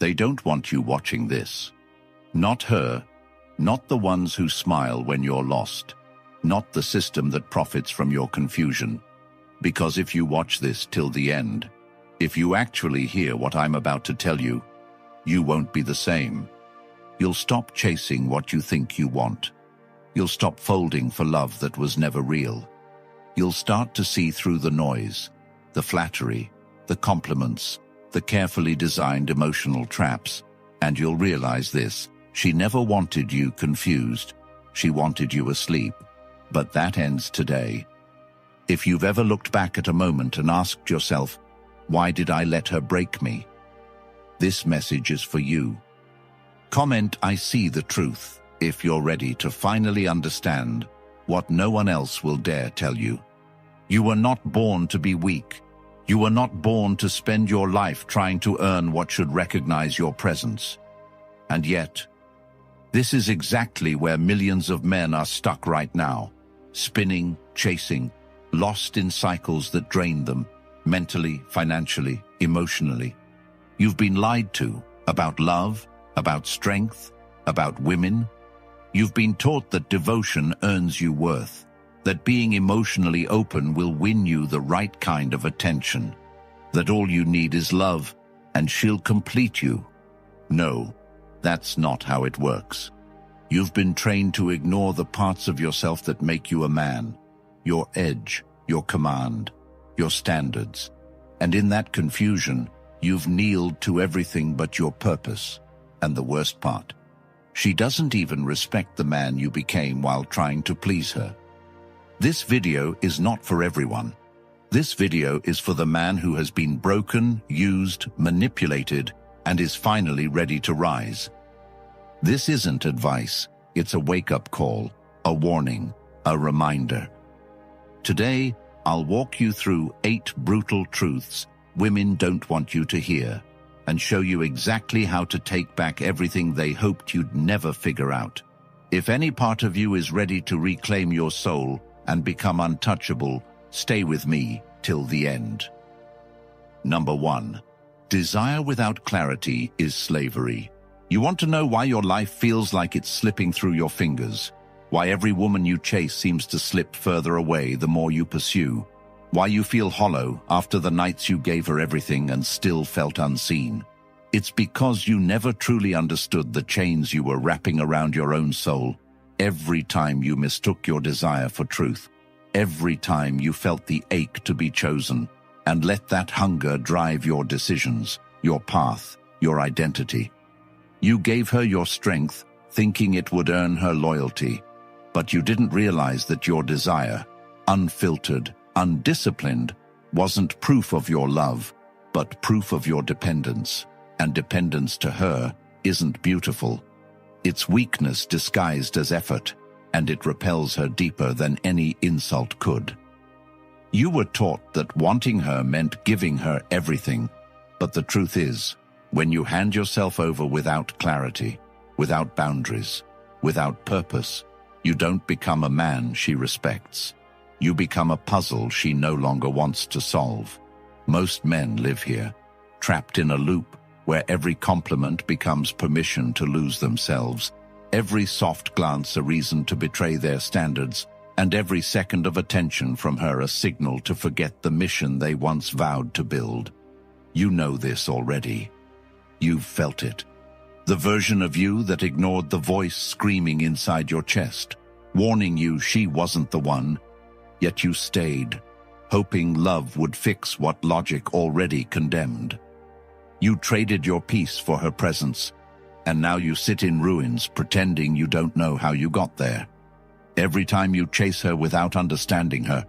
They don't want you watching this. Not her, not the ones who smile when you're lost, not the system that profits from your confusion. Because if you watch this till the end, if you actually hear what I'm about to tell you, you won't be the same. You'll stop chasing what you think you want. You'll stop folding for love that was never real. You'll start to see through the noise, the flattery, the compliments, the carefully designed emotional traps, and you'll realize this: she never wanted you confused. She wanted you asleep. But that ends today. If you've ever looked back at a moment and asked yourself, why did I let her break me? This message is for you. Comment, I see the truth, if you're ready to finally understand what no one else will dare tell you. You were not born to be weak. You were not born to spend your life trying to earn what should recognize your presence. And yet, this is exactly where millions of men are stuck right now, spinning, chasing, lost in cycles that drain them, mentally, financially, emotionally. You've been lied to about love, about strength, about women. You've been taught that devotion earns you worth, that being emotionally open will win you the right kind of attention, that all you need is love and she'll complete you. No, that's not how it works. You've been trained to ignore the parts of yourself that make you a man, your edge, your command, your standards. And in that confusion, you've kneeled to everything but your purpose. And the worst part, she doesn't even respect the man you became while trying to please her. This video is not for everyone. This video is for the man who has been broken, used, manipulated, and is finally ready to rise. This isn't advice, it's a wake-up call, a warning, a reminder. Today, I'll walk you through 8 brutal truths women don't want you to hear, and show you exactly how to take back everything they hoped you'd never figure out. If any part of you is ready to reclaim your soul and become untouchable, stay with me till the end. Number 1. Desire without clarity is slavery. You want to know why your life feels like it's slipping through your fingers? Why every woman you chase seems to slip further away the more you pursue? Why you feel hollow after the nights you gave her everything and still felt unseen? It's because you never truly understood the chains you were wrapping around your own soul. Every time you mistook your desire for truth, every time you felt the ache to be chosen, and let that hunger drive your decisions, your path, your identity. You gave her your strength, thinking it would earn her loyalty, but you didn't realize that your desire, unfiltered, undisciplined, wasn't proof of your love, but proof of your dependence. And dependence to her isn't beautiful. It's weakness disguised as effort, and it repels her deeper than any insult could. You were taught that wanting her meant giving her everything, but the truth is, when you hand yourself over without clarity, without boundaries, without purpose, you don't become a man she respects. You become a puzzle she no longer wants to solve. Most men live here, trapped in a loop where every compliment becomes permission to lose themselves, every soft glance a reason to betray their standards, and every second of attention from her a signal to forget the mission they once vowed to build. You know this already. You've felt it. The version of you that ignored the voice screaming inside your chest, warning you she wasn't the one. Yet you stayed, hoping love would fix what logic already condemned. You traded your peace for her presence, and now you sit in ruins pretending you don't know how you got there. Every time you chase her without understanding her,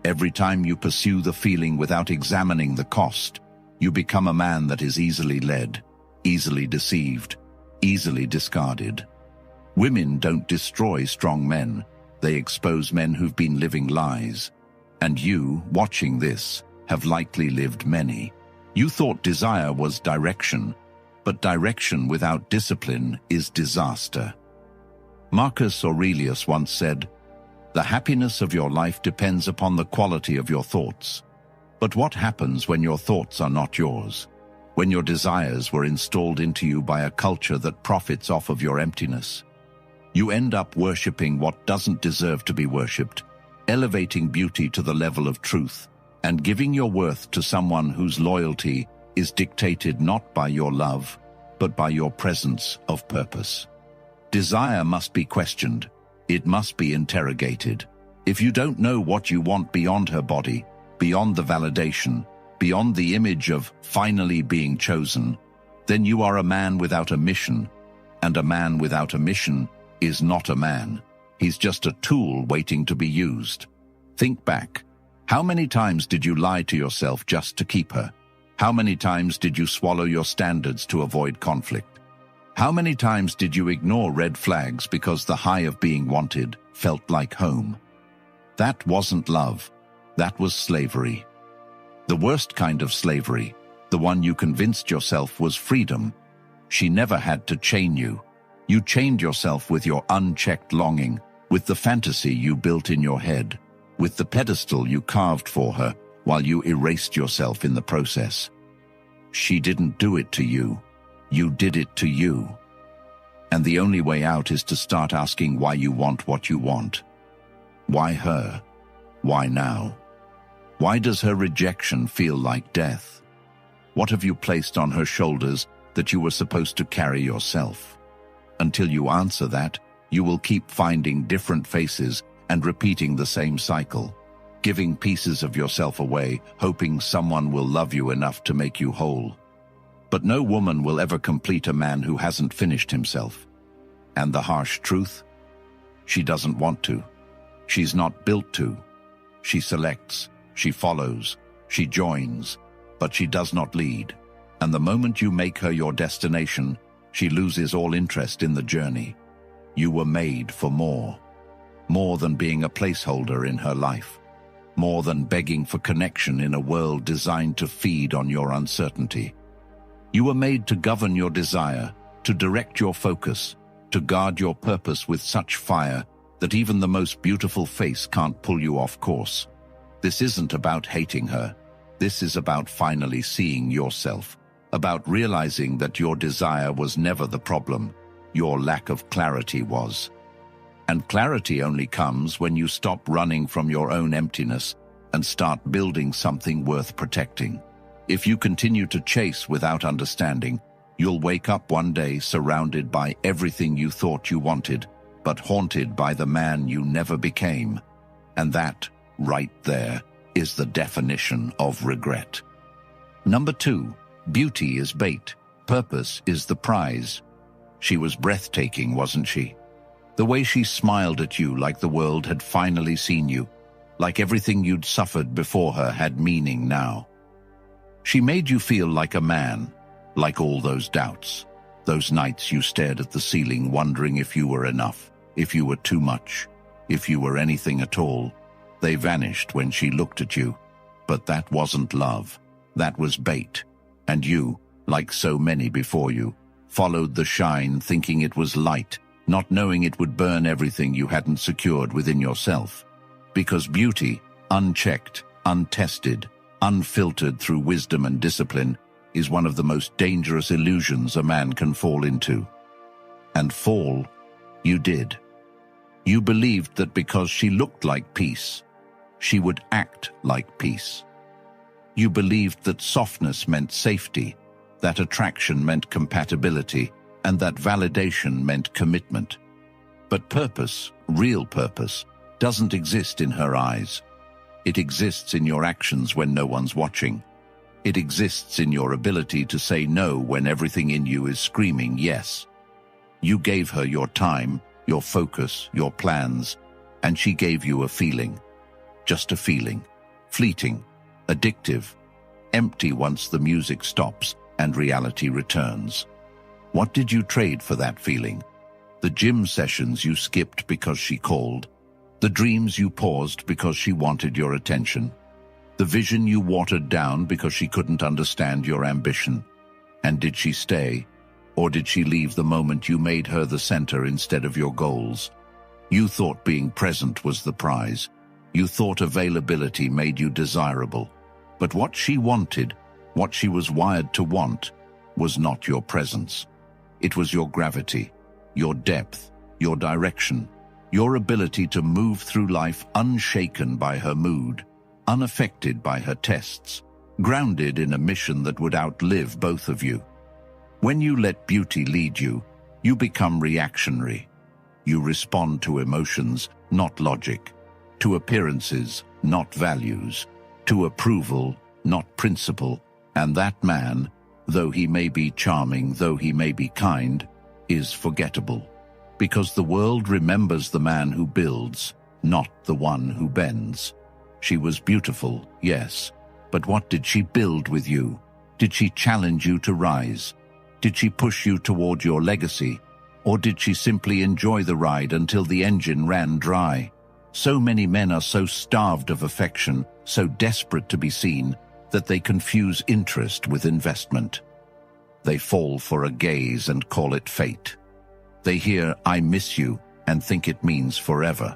every time you pursue the feeling without examining the cost, you become a man that is easily led, easily deceived, easily discarded. Women don't destroy strong men. They expose men who've been living lies. And you, watching this, have likely lived many. You thought desire was direction, but direction without discipline is disaster. Marcus Aurelius once said, "The happiness of your life depends upon the quality of your thoughts." But what happens when your thoughts are not yours? when your desires were installed into you by a culture that profits off of your emptiness. You end up worshipping what doesn't deserve to be worshipped, elevating beauty to the level of truth, and giving your worth to someone whose loyalty is dictated not by your love, but by your presence of purpose. Desire must be questioned. It must be interrogated. If you don't know what you want beyond her body, beyond the validation, beyond the image of finally being chosen, then you are a man without a mission, and a man without a mission is not a man. He's just a tool waiting to be used. Think back. How many times did you lie to yourself just to keep her? How many times did you swallow your standards to avoid conflict? How many times did you ignore red flags because the high of being wanted felt like home? That wasn't love. That was slavery. The worst kind of slavery, the one you convinced yourself was freedom. She never had to chain you. You chained yourself with your unchecked longing, with the fantasy you built in your head, with the pedestal you carved for her while you erased yourself in the process. She didn't do it to you. You did it to you. And the only way out is to start asking why you want what you want. Why her? Why now? Why does her rejection feel like death? What have you placed on her shoulders that you were supposed to carry yourself? Until you answer that, you will keep finding different faces and repeating the same cycle, giving pieces of yourself away, hoping someone will love you enough to make you whole. But no woman will ever complete a man who hasn't finished himself. And the harsh truth? She doesn't want to. She's not built to. She selects, she follows, she joins, but she does not lead. And the moment you make her your destination, she loses all interest in the journey. You were made for more. More than being a placeholder in her life. More than begging for connection in a world designed to feed on your uncertainty. You were made to govern your desire, to direct your focus, to guard your purpose with such fire that even the most beautiful face can't pull you off course. This isn't about hating her. This is about finally seeing yourself, about realizing that your desire was never the problem, your lack of clarity was. And clarity only comes when you stop running from your own emptiness and start building something worth protecting. If you continue to chase without understanding, you'll wake up one day surrounded by everything you thought you wanted, but haunted by the man you never became. And that, right there, is the definition of regret. Number 2, beauty is bait, purpose is the prize. She was breathtaking, wasn't she? The way she smiled at you like the world had finally seen you, like everything you'd suffered before her had meaning now. She made you feel like a man, like all those doubts, those nights you stared at the ceiling wondering if you were enough, if you were too much, if you were anything at all. They vanished when she looked at you. But that wasn't love. That was bait. And you, like so many before you, followed the shine thinking it was light, not knowing it would burn everything you hadn't secured within yourself. Because beauty, unchecked, untested, unfiltered through wisdom and discipline, is one of the most dangerous illusions a man can fall into. And fall, you did. You believed that because she looked like peace, she would act like peace. You believed that softness meant safety, that attraction meant compatibility, and that validation meant commitment. But purpose, real purpose, doesn't exist in her eyes. It exists in your actions when no one's watching. It exists in your ability to say no when everything in you is screaming yes. You gave her your time, your focus, your plans, and she gave you a feeling. Just a feeling. Fleeting, addictive, empty once the music stops and reality returns. What did you trade for that feeling? The gym sessions you skipped because she called. The dreams you paused because she wanted your attention. The vision you watered down because she couldn't understand your ambition. And did she stay? Or did she leave the moment you made her the center instead of your goals? You thought being present was the prize. You thought availability made you desirable. But what she wanted What she was wired to want was not your presence. It was your gravity, your depth, your direction, your ability to move through life unshaken by her mood, unaffected by her tests, grounded in a mission that would outlive both of you. When you let beauty lead you, you become reactionary. You respond to emotions, not logic, to appearances, not values, to approval, not principle, and that man, though he may be charming, though he may be kind, is forgettable, because the world remembers the man who builds, not the one who bends. She was beautiful, yes, but what did she build with you? Did she challenge you to rise? Did she push you toward your legacy? Or did she simply enjoy the ride until the engine ran dry? So many men are so starved of affection, so desperate to be seen, that they confuse interest with investment. They fall for a gaze and call it fate. They hear, "I miss you," and think it means forever.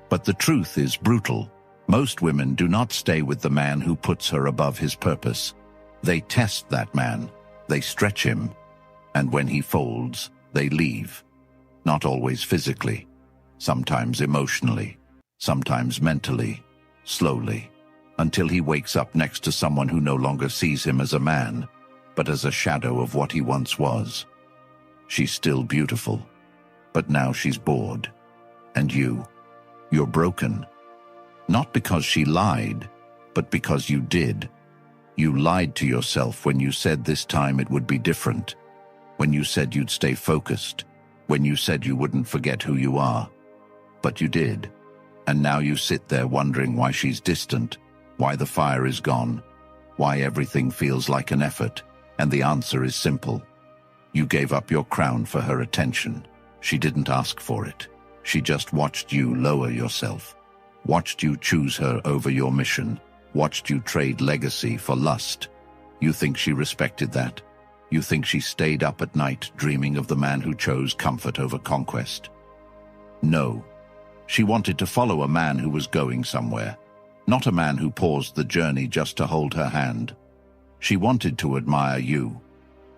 But the truth is brutal. Most women do not stay with the man who puts her above his purpose. They test that man, they stretch him, and when he folds, they leave. Not always physically, sometimes emotionally, sometimes mentally, slowly, until he wakes up next to someone who no longer sees him as a man, but as a shadow of what he once was. She's still beautiful, but now she's bored. And you're broken. Not because she lied, but because you did. You lied to yourself when you said this time it would be different, when you said you'd stay focused, when you said you wouldn't forget who you are. But you did. And now you sit there wondering why she's distant, why the fire is gone, why everything feels like an effort. And the answer is simple. You gave up your crown for her attention. She didn't ask for it. She just watched you lower yourself, watched you choose her over your mission, watched you trade legacy for lust. You think she respected that? You think she stayed up at night dreaming of the man who chose comfort over conquest? No. She wanted to follow a man who was going somewhere, not a man who paused the journey just to hold her hand. She wanted to admire you.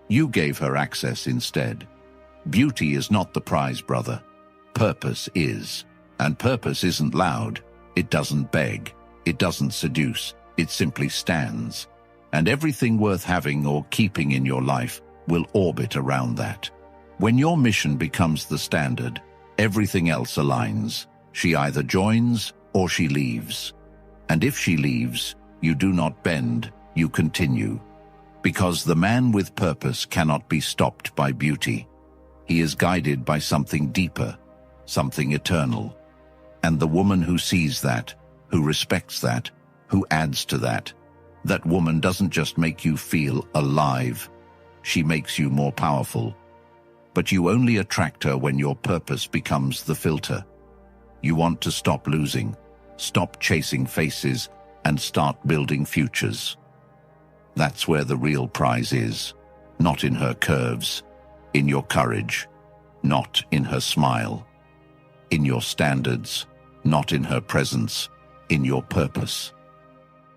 You gave her access instead. Beauty is not the prize, brother. Purpose is. And purpose isn't loud. It doesn't beg. It doesn't seduce. It simply stands. And everything worth having or keeping in your life will orbit around that. When your mission becomes the standard, everything else aligns. She either joins or she leaves. And if she leaves, you do not bend, you continue. Because the man with purpose cannot be stopped by beauty. He is guided by something deeper, something eternal. And the woman who sees that, who respects that, who adds to that, that woman doesn't just make you feel alive. She makes you more powerful. But you only attract her when your purpose becomes the filter. You want to stop losing, stop chasing faces, and start building futures. That's where the real prize is, not in her curves, in your courage, not in her smile, in your standards, not in her presence, in your purpose.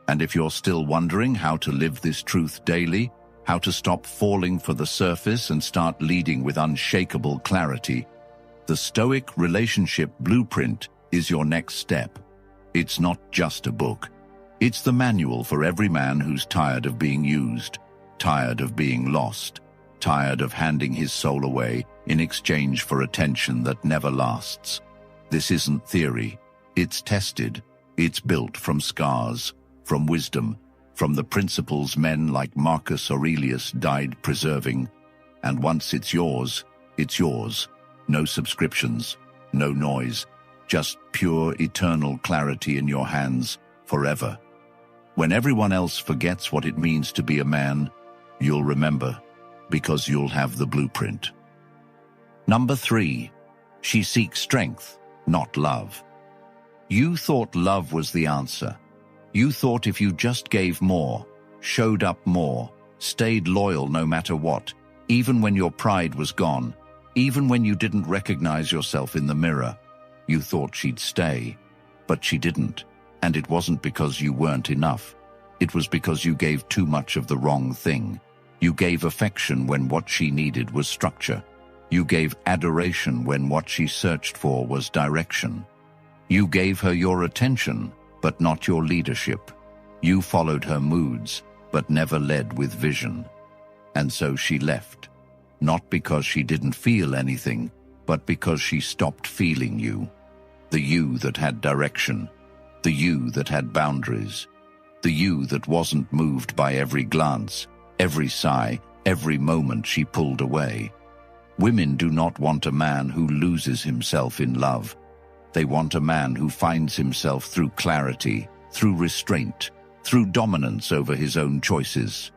And if you're still wondering how to live this truth daily, how to stop falling for the surface and start leading with unshakable clarity, the Stoic Relationship Blueprint is your next step. It's not just a book. It's the manual for every man who's tired of being used, tired of being lost, tired of handing his soul away in exchange for attention that never lasts. This isn't theory. It's tested. It's built from scars, from wisdom, from the principles men like Marcus Aurelius died preserving. And once it's yours, it's yours. No subscriptions, no noise, just pure eternal clarity in your hands forever. When everyone else forgets what it means to be a man, you'll remember, because you'll have the blueprint. Number 3, she seeks strength, not love. You thought love was the answer. You thought if you just gave more, showed up more, stayed loyal no matter what, even when your pride was gone, even when you didn't recognize yourself in the mirror, you thought she'd stay. But she didn't. And it wasn't because you weren't enough. It was because you gave too much of the wrong thing. You gave affection when what she needed was structure. You gave adoration when what she searched for was direction. You gave her your attention, but not your leadership. You followed her moods, but never led with vision. And so she left, not because she didn't feel anything, but because she stopped feeling you. The you that had direction, the you that had boundaries, the you that wasn't moved by every glance, every sigh, every moment she pulled away. Women do not want a man who loses himself in love. They want a man who finds himself through clarity, through restraint, through dominance over his own choices.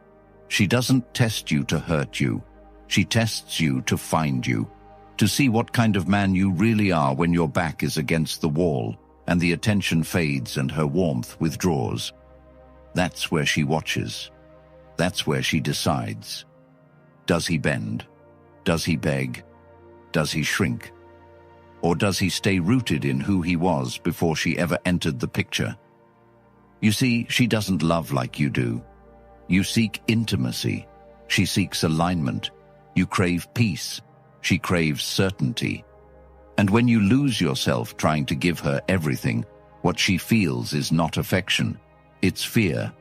She doesn't test you to hurt you. She tests you to find you, to see what kind of man you really are when your back is against the wall and the attention fades and her warmth withdraws. That's where she watches. That's where she decides. Does he bend? Does he beg? Does he shrink? Or does he stay rooted in who he was before she ever entered the picture? You see, she doesn't love like you do. You seek intimacy. She seeks alignment. You crave peace. She craves certainty. And when you lose yourself trying to give her everything, what she feels is not affection. It's fear.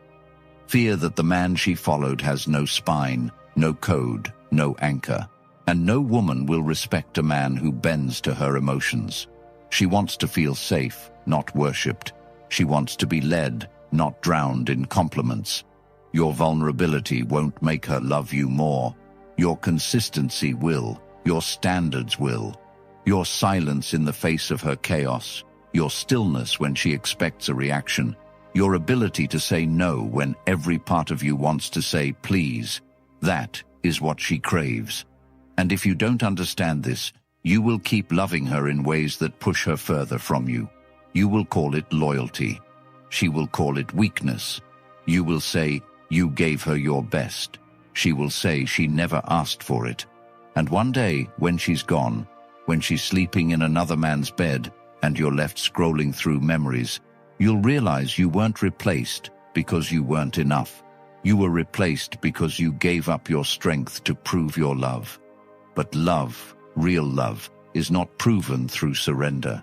Fear that the man she followed has no spine, no code, no anchor. And no woman will respect a man who bends to her emotions. She wants to feel safe, not worshipped. She wants to be led, not drowned in compliments. Your vulnerability won't make her love you more. Your consistency will. Your standards will. Your silence in the face of her chaos. Your stillness when she expects a reaction. Your ability to say no when every part of you wants to say please. That is what she craves. And if you don't understand this, you will keep loving her in ways that push her further from you. You will call it loyalty. She will call it weakness. You will say, you gave her your best. She will say she never asked for it. And one day, when she's gone, when she's sleeping in another man's bed, and you're left scrolling through memories, you'll realize you weren't replaced because you weren't enough. You were replaced because you gave up your strength to prove your love. But love, real love, is not proven through surrender.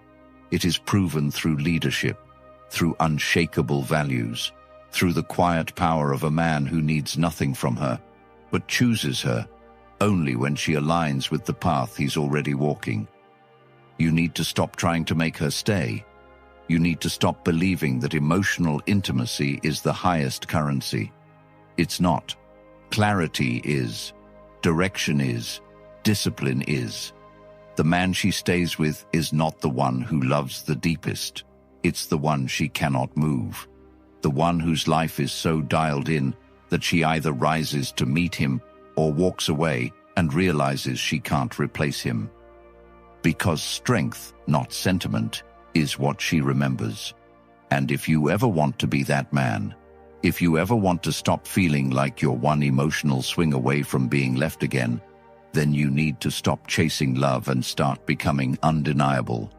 It is proven through leadership, through unshakable values, through the quiet power of a man who needs nothing from her, but chooses her only when she aligns with the path he's already walking. You need to stop trying to make her stay. You need to stop believing that emotional intimacy is the highest currency. It's not. Clarity is. Direction is. Discipline is. The man she stays with is not the one who loves the deepest. It's the one she cannot move. The one whose life is so dialed in that she either rises to meet him or walks away and realizes she can't replace him. Because strength, not sentiment, is what she remembers. And if you ever want to be that man, if you ever want to stop feeling like you're one emotional swing away from being left again, then you need to stop chasing love and start becoming undeniable.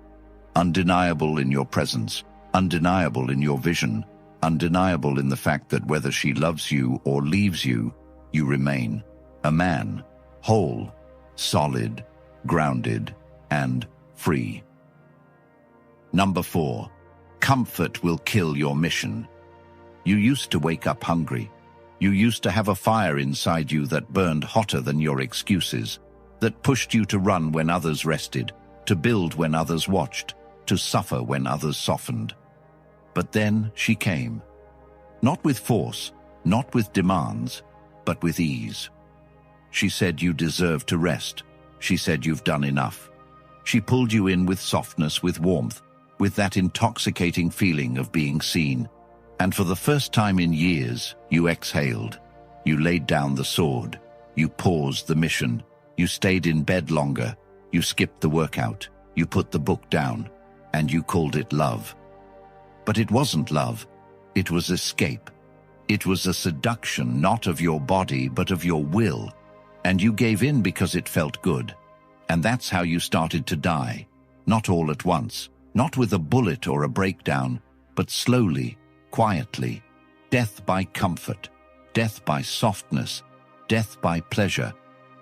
Undeniable in your presence, undeniable in your vision, undeniable in the fact that whether she loves you or leaves you, you remain a man, whole, solid, grounded, and free. Number 4, comfort will kill your mission. You used to wake up hungry. You used to have a fire inside you that burned hotter than your excuses, that pushed you to run when others rested, to build when others watched, to suffer when others softened. But then she came. Not with force, not with demands, but with ease. She said you deserve to rest. She said you've done enough. She pulled you in with softness, with warmth, with that intoxicating feeling of being seen. And for the first time in years, you exhaled. You laid down the sword. You paused the mission. You stayed in bed longer. You skipped the workout. You put the book down. And you called it love. But it wasn't love. It was escape. It was a seduction not of your body but of your will. And you gave in because it felt good. And that's how you started to die. Not all at once. Not with a bullet or a breakdown, but slowly, quietly. Death by comfort, death by softness, death by pleasure.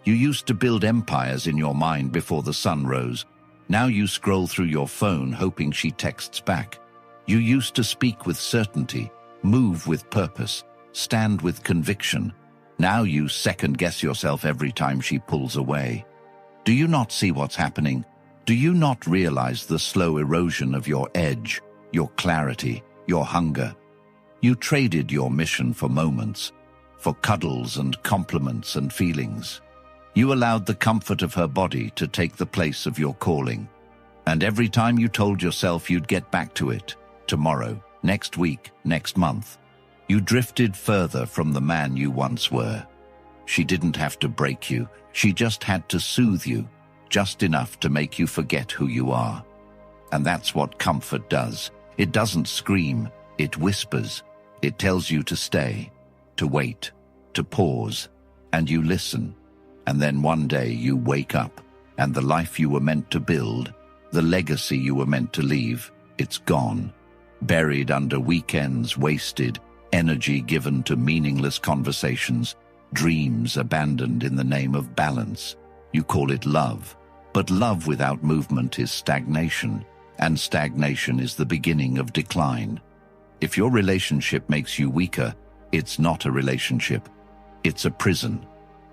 You used to build empires in your mind before the sun rose. Now you scroll through your phone hoping she texts back. You used to speak with certainty, move with purpose, stand with conviction. Now you second-guess yourself every time she pulls away. Do you not see what's happening? Do you not realize the slow erosion of your edge, your clarity, your hunger? You traded your mission for moments, for cuddles and compliments and feelings. You allowed the comfort of her body to take the place of your calling. And every time you told yourself you'd get back to it, tomorrow, next week, next month, you drifted further from the man you once were. She didn't have to break you. She just had to soothe you, just enough to make you forget who you are. And that's what comfort does. It doesn't scream, it whispers. It tells you to stay, to wait, to pause, and you listen. And then one day you wake up, and the life you were meant to build, the legacy you were meant to leave, it's gone. Buried under weekends wasted, energy given to meaningless conversations, dreams abandoned in the name of balance. You call it love. But love without movement is stagnation, and stagnation is the beginning of decline. If your relationship makes you weaker, it's not a relationship. It's a prison,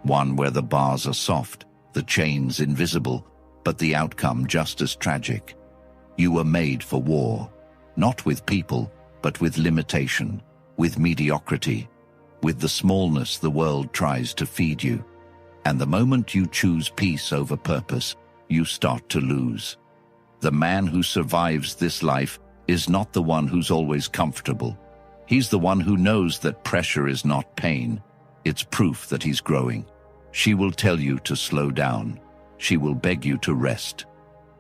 one where the bars are soft, the chains invisible, but the outcome just as tragic. You were made for war, not with people, but with limitation, with mediocrity, with the smallness the world tries to feed you. And the moment you choose peace over purpose, you start to lose. The man who survives this life is not the one who's always comfortable. He's the one who knows that pressure is not pain. It's proof that he's growing. She will tell you to slow down. She will beg you to rest.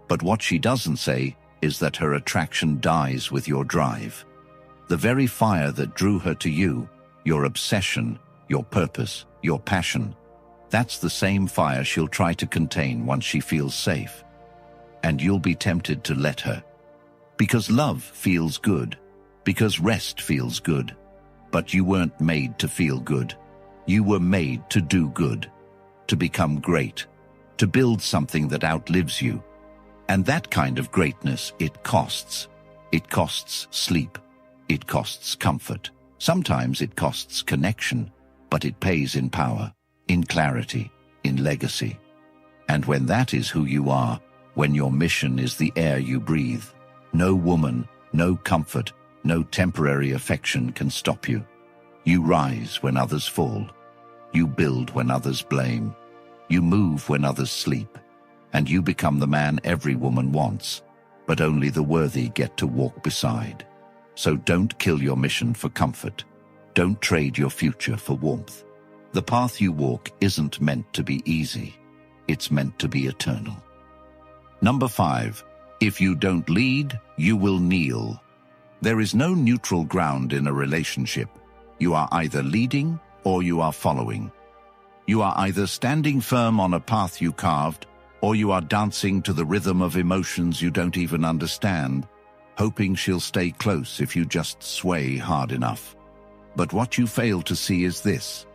But what she doesn't say is that her attraction dies with your drive. The very fire that drew her to you, your obsession, your purpose, your passion, that's the same fire she'll try to contain once she feels safe. And you'll be tempted to let her. Because love feels good. Because rest feels good. But you weren't made to feel good. You were made to do good. To become great. To build something that outlives you. And that kind of greatness, it costs. It costs sleep. It costs comfort. Sometimes it costs connection. But it pays in power, in clarity, in legacy. And when that is who you are, when your mission is the air you breathe, no woman, no comfort, no temporary affection can stop you. You rise when others fall. You build when others blame. You move when others sleep. And you become the man every woman wants, but only the worthy get to walk beside. So don't kill your mission for comfort. Don't trade your future for warmth. The path you walk isn't meant to be easy. It's meant to be eternal. Number 5. If you don't lead, you will kneel. There is no neutral ground in a relationship. You are either leading or you are following. You are either standing firm on a path you carved, or you are dancing to the rhythm of emotions you don't even understand, hoping she'll stay close if you just sway hard enough. But what you fail to see is this.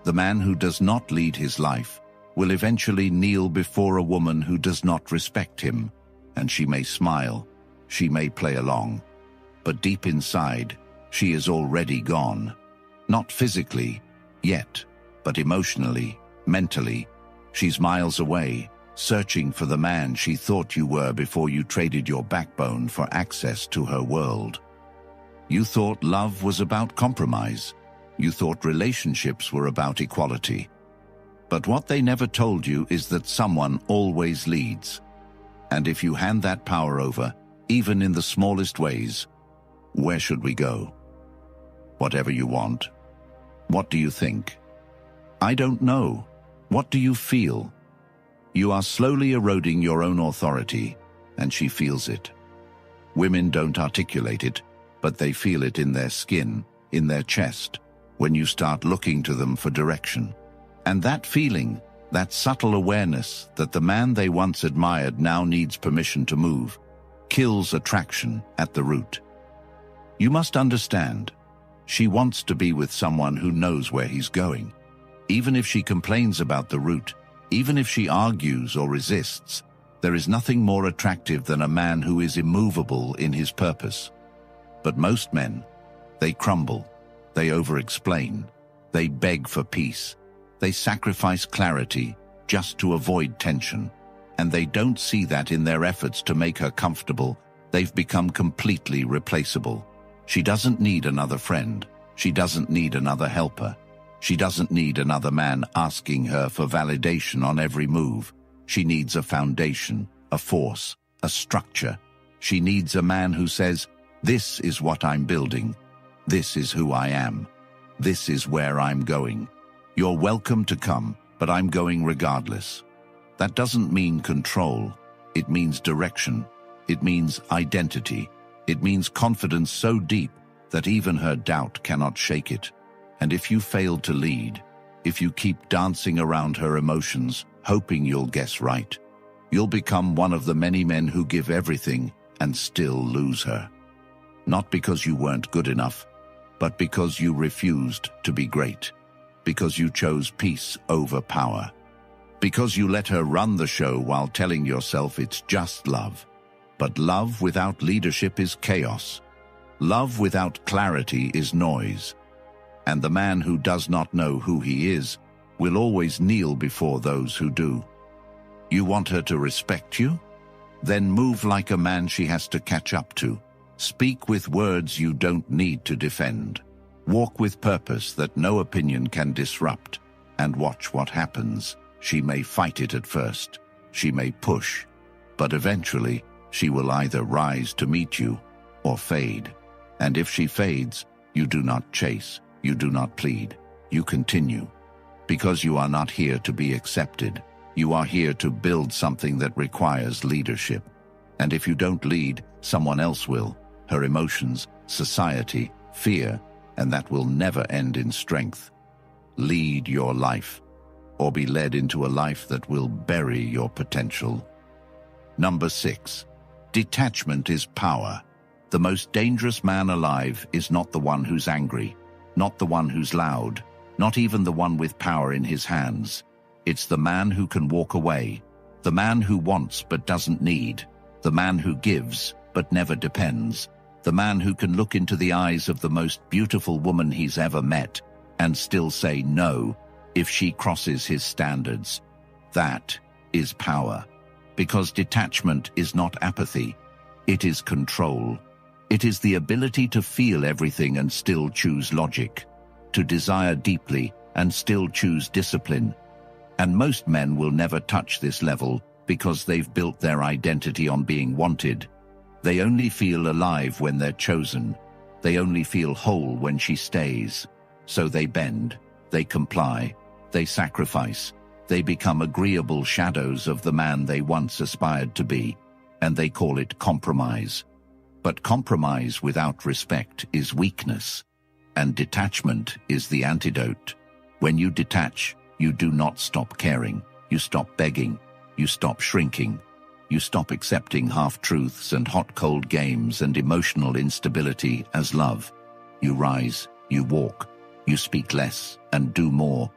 The man who does not lead his life will eventually kneel before a woman who does not respect him, and she may smile, she may play along, but deep inside, she is already gone. Not physically, yet, but emotionally, mentally. She's miles away, searching for the man she thought you were before you traded your backbone for access to her world. You thought love was about compromise. You thought relationships were about equality. But what they never told you is that someone always leads. And if you hand that power over, even in the smallest ways, where should we go? Whatever you want. What do you think? I don't know. What do you feel? You are slowly eroding your own authority, and she feels it. Women don't articulate it, but they feel it in their skin, in their chest, when you start looking to them for direction. And that feeling, that subtle awareness that the man they once admired now needs permission to move, kills attraction at the root. You must understand, She wants to be with someone who knows where he's going. Even if she complains about the route, even if she argues or resists, there is nothing more attractive than a man who is immovable in his purpose. But most men, they crumble, they over-explain, they beg for peace, they sacrifice clarity just to avoid tension, and they don't see that in their efforts to make her comfortable, they've become completely replaceable. She doesn't need another friend. She doesn't need another helper. She doesn't need another man asking her for validation on every move. She needs a foundation, a force, a structure. She needs a man who says, "This is what I'm building. This is who I am. This is where I'm going. You're welcome to come, but I'm going regardless." That doesn't mean control. It means direction. It means identity. It means confidence so deep that even her doubt cannot shake it. And if you fail to lead, if you keep dancing around her emotions, hoping you'll guess right, you'll become one of the many men who give everything and still lose her. Not because you weren't good enough, but because you refused to be great. Because you chose peace over power. Because you let her run the show while telling yourself it's just love. But love without leadership is chaos. Love without clarity is noise. And the man who does not know who he is will always kneel before those who do. You want her to respect you? Then move like a man she has to catch up to. Speak with words you don't need to defend. Walk with purpose that no opinion can disrupt. And watch what happens. She may fight it at first. She may push. But eventually, she will either rise to meet you or fade. And if she fades, you do not chase, you do not plead, you continue. Because you are not here to be accepted. You are here to build something that requires leadership. And if you don't lead, someone else will. Her emotions, society, fear, and that will never end in strength. Lead your life, or be led into a life that will bury your potential. Number 6. Detachment is power. The most dangerous man alive is not the one who's angry, not the one who's loud, not even the one with power in his hands. It's the man who can walk away, the man who wants but doesn't need, the man who gives but never depends, the man who can look into the eyes of the most beautiful woman he's ever met and still say no if she crosses his standards. That is power. Because detachment is not apathy, it is control. It is the ability to feel everything and still choose logic, to desire deeply and still choose discipline. And most men will never touch this level because they've built their identity on being wanted. They only feel alive when they're chosen. They only feel whole when she stays. So they bend, they comply, they sacrifice. They become agreeable shadows of the man they once aspired to be, and they call it compromise. But compromise without respect is weakness, and detachment is the antidote. When you detach, you do not stop caring, you stop begging, you stop shrinking, you stop accepting half-truths and hot-cold games and emotional instability as love. You rise, you walk, you speak less and do more.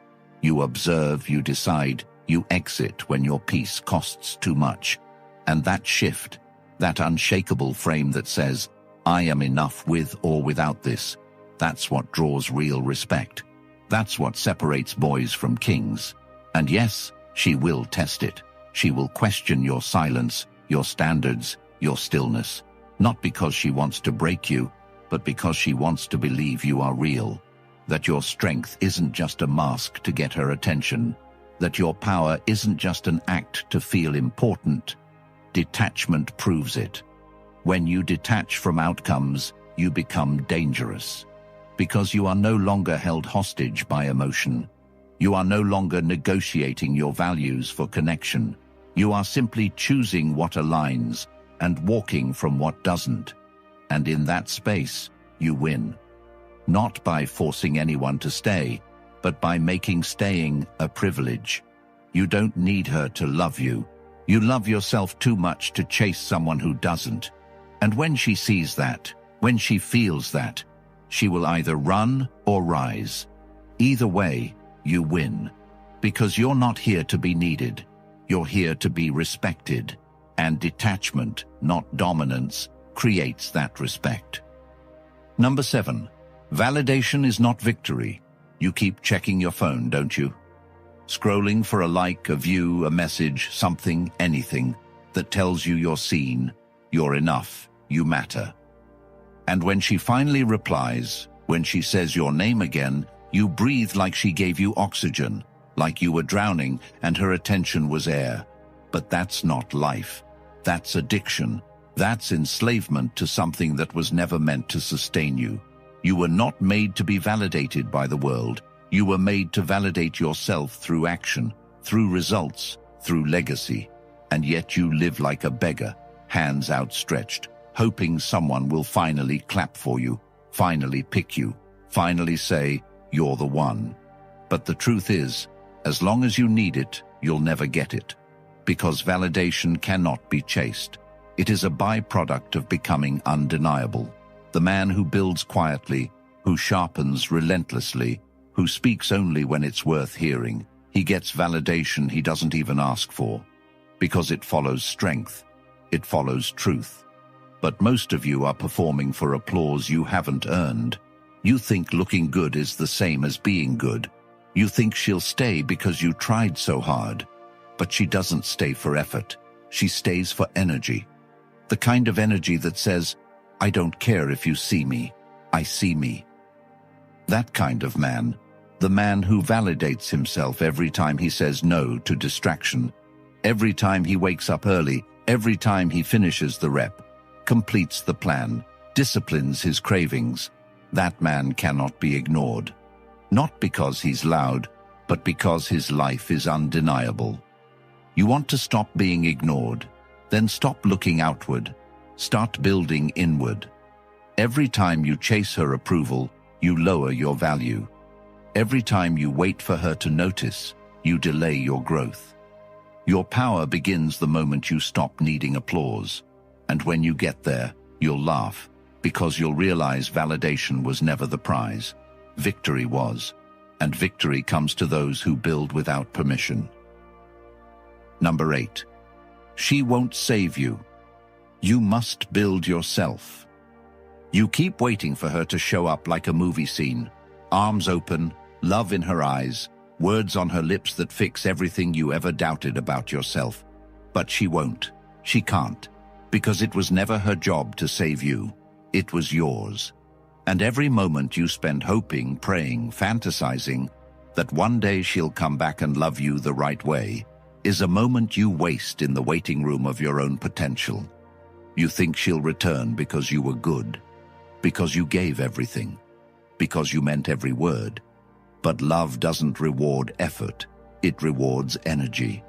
You observe, you decide, you exit when your peace costs too much. And that shift, that unshakable frame that says, "I am enough with or without this," that's what draws real respect. That's what separates boys from kings. And yes, she will test it. She will question your silence, your standards, your stillness. Not because she wants to break you, but because she wants to believe you are real. That your strength isn't just a mask to get her attention. That your power isn't just an act to feel important. Detachment proves it. When you detach from outcomes, you become dangerous. Because you are no longer held hostage by emotion. You are no longer negotiating your values for connection. You are simply choosing what aligns and walking from what doesn't. And in that space, you win. Not by forcing anyone to stay, but by making staying a privilege. You don't need her to love you. You love yourself too much to chase someone who doesn't. And when she sees that, when she feels that, She will either run or rise. Either way, you win. Because you're not here to be needed. You're here to be respected. And detachment, not dominance, creates that respect. Number 7. Validation is not victory. You keep checking your phone, don't you? Scrolling for a like, a view, a message, something, anything that tells you you're seen, you're enough, you matter. And when she finally replies, when she says your name again, you breathe like she gave you oxygen, like you were drowning and her attention was air. But that's not life. That's addiction. That's enslavement to something that was never meant to sustain you. You were not made to be validated by the world. You were made to validate yourself through action, through results, through legacy. And yet you live like a beggar, hands outstretched, hoping someone will finally clap for you, finally pick you, finally say, you're the one. But the truth is, as long as you need it, you'll never get it. Because validation cannot be chased. It is a byproduct of becoming undeniable. The man who builds quietly, who sharpens relentlessly, who speaks only when it's worth hearing, he gets validation he doesn't even ask for. Because it follows strength. It follows truth. But most of you are performing for applause you haven't earned. You think looking good is the same as being good. You think she'll stay because you tried so hard. But she doesn't stay for effort. She stays for energy. The kind of energy that says, I don't care if you see me. I see me. That kind of man, the man who validates himself every time he says no to distraction, every time he wakes up early, every time he finishes the rep, completes the plan, disciplines his cravings, that man cannot be ignored. Not because he's loud, but because his life is undeniable. You want to stop being ignored? Then stop looking outward. Start building inward. Every time you chase her approval, you lower your value. Every time you wait for her to notice, you delay your growth. Your power begins the moment you stop needing applause. And when you get there, you'll laugh, because you'll realize validation was never the prize. Victory was. And victory comes to those who build without permission. Number 8. She won't save you. You must build yourself. You keep waiting for her to show up like a movie scene. Arms open, love in her eyes, words on her lips that fix everything you ever doubted about yourself. But she won't. She can't. Because it was never her job to save you. It was yours. And every moment you spend hoping, praying, fantasizing that one day she'll come back and love you the right way is a moment you waste in the waiting room of your own potential. You think she'll return because you were good, because you gave everything, because you meant every word. But love doesn't reward effort, it rewards energy.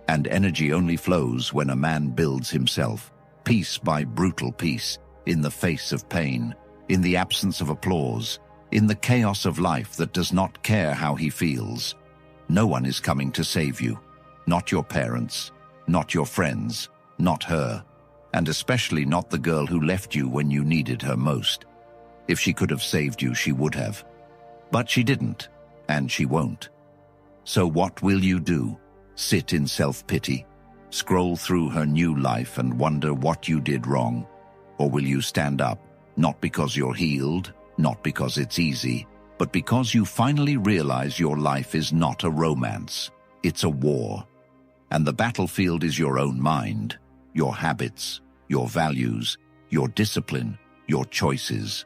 And energy only flows when a man builds himself, piece by brutal piece, in the face of pain, in the absence of applause, in the chaos of life that does not care how he feels. No one is coming to save you. Not your parents, not your friends, not her, and especially not the girl who left you when you needed her most. If she could have saved you, she would have. But she didn't, and she won't. So what will you do? Sit in self-pity? Scroll through her new life and wonder what you did wrong? Or will you stand up, not because you're healed, not because it's easy, but because you finally realize your life is not a romance, it's a war. And the battlefield is your own mind, your habits, your values, your discipline, your choices.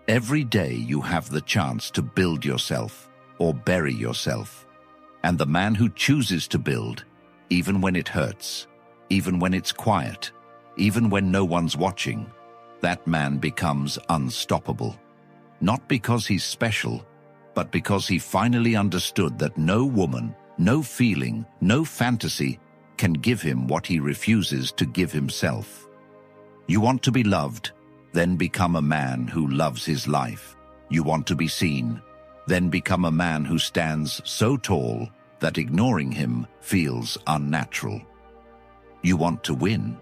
Every day you have the chance to build yourself or bury yourself. And the man who chooses to build, even when it hurts, even when it's quiet, even when no one's watching, that man becomes unstoppable. Not because he's special, but because he finally understood that no woman, no feeling, no fantasy can give him what he refuses to give himself. You want to be loved? Then become a man who loves his life. You want to be seen? Then become a man who stands so tall that ignoring him feels unnatural. You want to win?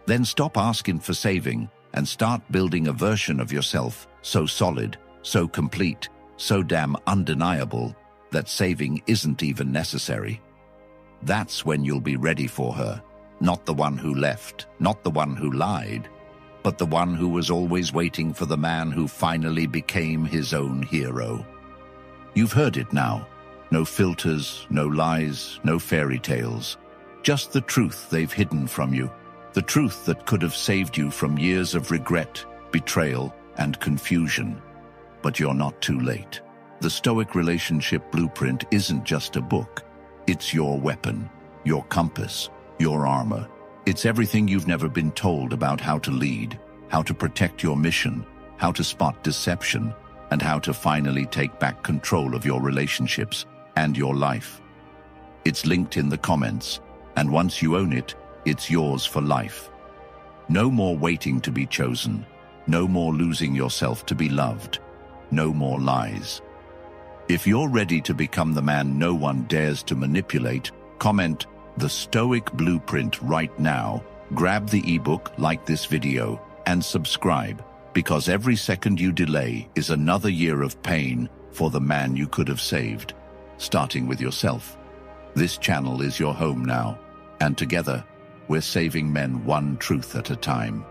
Then stop asking for saving and start building a version of yourself so solid, so complete, so damn undeniable that saving isn't even necessary. That's when you'll be ready for her. Not the one who left, not the one who lied, but the one who was always waiting for the man who finally became his own hero. You've heard it now. No filters, no lies, no fairy tales. Just the truth they've hidden from you. The truth that could have saved you from years of regret, betrayal, and confusion. But you're not too late. The Stoic Relationship Blueprint isn't just a book. It's your weapon, your compass, your armor. It's everything you've never been told about how to lead, how to protect your mission, how to spot deception, and how to finally take back control of your relationships and your life. It's linked in the comments, and once you own it, it's yours for life. No more waiting to be chosen. No more losing yourself to be loved. No more lies. If you're ready to become the man no one dares to manipulate, comment the Stoic Blueprint right now. Grab the ebook, like this video, and subscribe, because every second you delay is another year of pain for the man you could have saved, starting with yourself. This channel is your home now, and together, we're saving men one truth at a time.